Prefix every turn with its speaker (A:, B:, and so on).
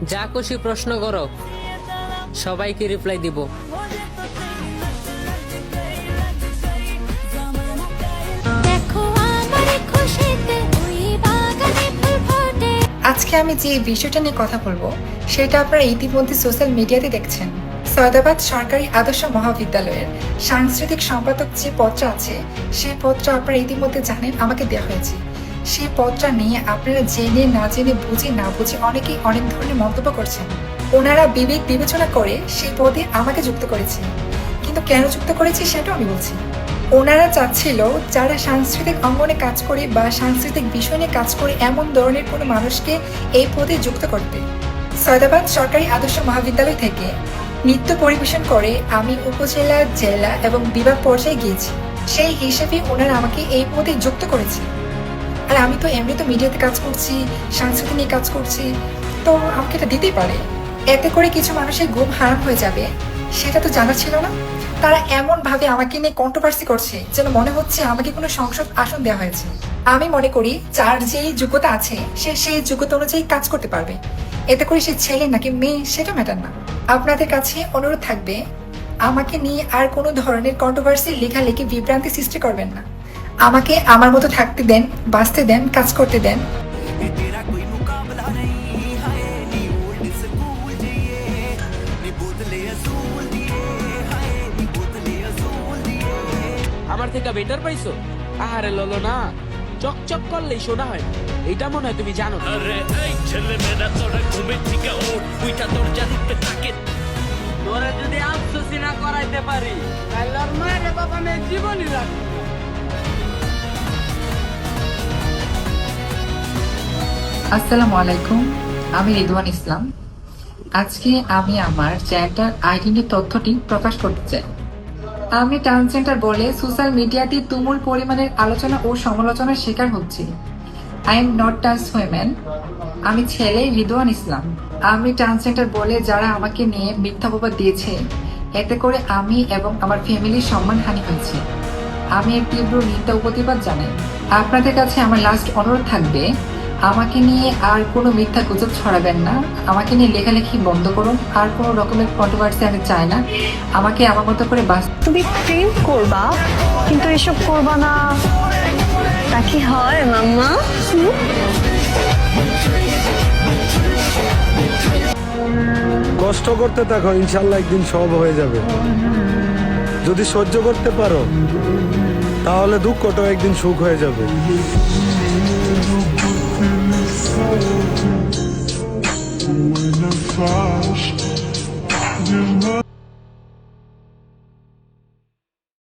A: যা খুশি প্রশ্ন করো, সবাইকে রিপ্লাই দিব।
B: আজকে আমি যে বিষয়টা নিয়ে কথা বলবো সেটা আপনারা ইতিমধ্যে সোশ্যাল মিডিয়াতে দেখছেন। সৈয়দাবাদ সরকারি আদর্শ মহাবিদ্যালয়ের সাংস্কৃতিক সম্পাদক যে পদটা আছে সেই পদটা আপনারা ইতিমধ্যে জানেন আমাকে দেওয়া হয়েছে। সেই পদটা নিয়ে আপনারা জেনে না জেনে বুঝে না বুঝে অনেকেই অনেক ধরনের মন্তব্য করছেন। ওনারা বিবেক বিবেচনা করে সেই পদে আমাকে যুক্ত করেছে, কিন্তু কেন যুক্ত করেছে সেটাও আমি বলছি। ওনারা চাচ্ছিল যারা সাংস্কৃতিক অঙ্গনে কাজ করে বা সাংস্কৃতিক বিষয় নিয়ে কাজ করে এমন ধরনের কোনো মানুষকে এই পদে যুক্ত করতে। সৈয়দাবাদ সরকারি আদর্শ মহাবিদ্যালয় থেকে নৃত্য পরিবেশন করে আমি উপজেলা, জেলা এবং বিভাগ পর্যায়ে গিয়েছি। সেই হিসেবে ওনারা আমাকে এই পদে যুক্ত করেছে। আর আমি তো এমনি তো মিডিয়াতে কাজ করছি, সাংস্কৃতিক নিয়ে কাজ করছি, তো আমাকে এটা দিতেই পারে। এতে করে কিছু মানুষের ঘুম হারাম হয়ে যাবে সেটা তো জানা ছিল না। তারা এমন ভাবে আমাকে নিয়ে কন্ট্রোভার্সি করছে যেন মনে হচ্ছে আমাকে কোনো সংসদ আসন দেওয়া হয়েছে। আমি মনে করি যার যেই যোগ্যতা আছে সে সেই যোগ্যতা অনুযায়ী কাজ করতে পারবে। এতে করে সে ছেলে নাকি মেয়ে সেটা ম্যাটার না। আপনাদের কাছে অনুরোধ থাকবে আমাকে নিয়ে আর কোনো ধরনের কন্ট্রোভার্সি লেখালেখি বিভ্রান্তি সৃষ্টি করবেন না। আমাকে আমার মতো থাকতে দেন, বাঁচতে দেন, কাজ করতে দেন।
C: আমার থেকে বেটার পাইছো? আহারে ললো না, চকচক করলেই শোনা হয় না। এইটা মনে হয় তুমি জানো না।
D: আরে এই ছেলে মেয়েরা তোরা ঘুমে থেকে ওঠ, উইটা তোর জানিতে থাকে।
C: তোরা যদি আফসোসি না করাইতে পারি তাহলে আর মায়ের বাবা মেয়ে জীবনই রাখবে।
B: আসসালামু আলাইকুম, আমি রিদওয়ান ইসলাম। আজকে আমি আমার জেন্ডার আইডেন্টি তথ্যটি প্রকাশ করতে চাই। আমি ট্রান্সজেন্ডার বলে সোশ্যাল মিডিয়াতে তুমুল পরিমাণের আলোচনা ও সমালোচনার শিকার হচ্ছি। I am not trans women. আমি ছেলে রিদওয়ান ইসলাম। আমি ট্রান্সজেন্ডার বলে যারা আমাকে নিয়ে মিথ্যা অপবাদ দিয়েছে, এতে করে আমি এবং আমার ফ্যামিলির সম্মানহানি হয়েছে। আমি এর তীব্র নিন্দা ও প্রতিবাদ জানাই। আপনাদের কাছে আমার লাস্ট অনুরোধ থাকবে, আমাকে নিয়ে আর কোনো মিথ্যা গুজব ছড়াবেন না। আমাকে নিয়ে লেখালেখি বন্ধ করুন। আর কোনো রকমের কন্ট্রোভার্সি আমি চাই না। আমাকে আমার মতো করে
E: তুমি প্রেম করবা কিন্তু এসব করবা না, তা কি হয় মাম্মা?
F: কষ্ট করতে থাকো, ইনশাল্লাহ একদিন সব হয়ে যাবে। যদি সহ্য করতে পারো তাহলে দুঃখটাও একদিন সুখ হয়ে যাবে।
G: When I flash, you know